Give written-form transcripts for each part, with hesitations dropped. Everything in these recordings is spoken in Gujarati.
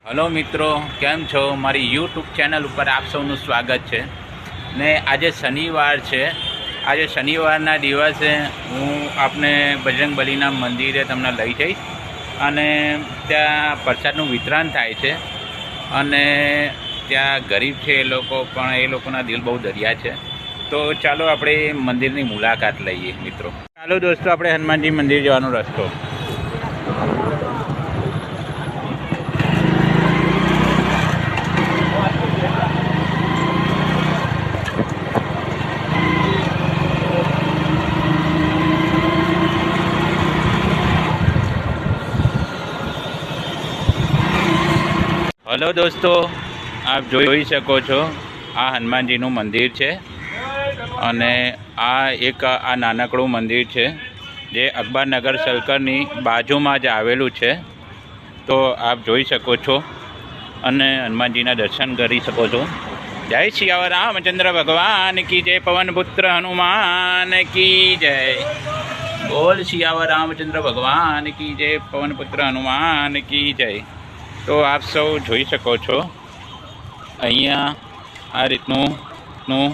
હલો મિત્રો, કેમ છો? મારી યુટ્યુબ ચેનલ ઉપર આપ સૌનું સ્વાગત છે ને આજે શનિવાર છે. આજે શનિવારના દિવસે હું આપને બજરંગબલીના મંદિરે તમને લઈ જઈશ અને ત્યાં પ્રસાદનું વિતરણ થાય છે અને ત્યાં ગરીબ છે એ લોકો પણ એ લોકોના દિલ બહુ દરિયા છે. તો ચાલો આપણે મંદિરની મુલાકાત લઈએ મિત્રો. ચાલો દોસ્તો, આપણે હનુમાનજી મંદિર જવાનો રસ્તો. હલો દોસ્તો, આપ જોઈ શકો છો આ હનુમાનજીનું મંદિર છે અને આ નાનકડું મંદિર છે જે અકબરનગર સર્કલની બાજુમાં જ આવેલું છે. તો આપ જોઈ શકો છો અને હનુમાનજીના દર્શન કરી શકો છો. જય શ્રી રામચંદ્ર ભગવાન કી જય, પવનપુત્ર હનુમાન કી જય. બોલ સિયાવર રામચંદ્ર ભગવાન કી જય, પવનપુત્ર હનુમાન કી જય. તો આપ સૌ જોઈ શકો છો અહીંયા આ રીતનું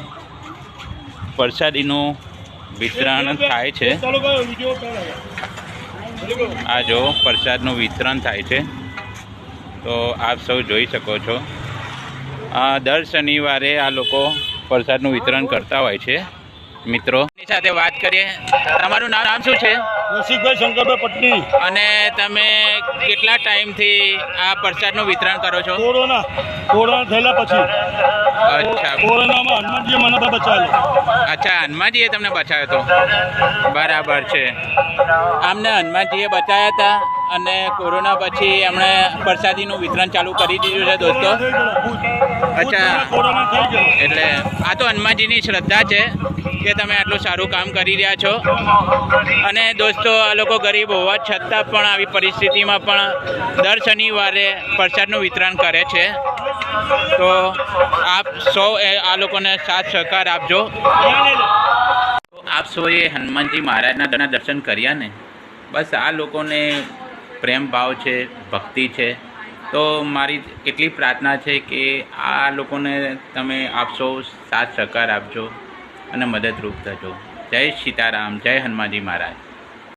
પ્રસાદીનું વિતરણ થાય છે. આ જો પ્રસાદનું વિતરણ થાય છે તો આપ સૌ જોઈ શકો છો. દર શનિવારે આ લોકો પ્રસાદનું વિતરણ કરતા હોય છે. મિત્રો ની સાથે વાત કરીએ. તમારું નામ શું છે? રસિકભાઈ શંકરભાઈ પટની. અને તમે કેટલા ટાઈમથી આ પ્રસાદનું વિતરણ કરો છો? કોરોના થયેલા પછી. અચ્છા, કોરોનામાં હનુમાનજીએ મને બચાવેલો. અચ્છા, હનુમાનજીએ તમને બચાવ્યો હતો. બરાબર છે. આમને હનુમાનજીએ બચાવ્યા હતા અને કોરોના પછી એમણે પ્રસાદીનું વિતરણ ચાલુ કરી દીધું છે દોસ્તો. અચ્છા, એટલે આ તો હનુમાનજીની શ્રદ્ધા છે કે તમે આટલું સારું કામ કરી રહ્યા છો. અને દોસ્તો, આ લોકો ગરીબ હોવા છતાં પણ આવી પરિસ્થિતિમાં પણ દર શનિવારે પ્રસાદનું વિતરણ કરે છે. તો આપ સૌ આ લોકોને સાથ સહકાર આપજો. આપ સૌએ હનુમાનજી મહારાજના દર્શન કર્યા ને? બસ આ લોકોને પ્રેમ ભાવ છે, ભક્તિ છે. તો મારી એટલી પ્રાર્થના છે કે આ લોકોને તમે આપશો, સાથ સહકાર આપજો અને મદદરૂપ થજો. જય સીતારામ, જય હનુમાનજી મહારાજ.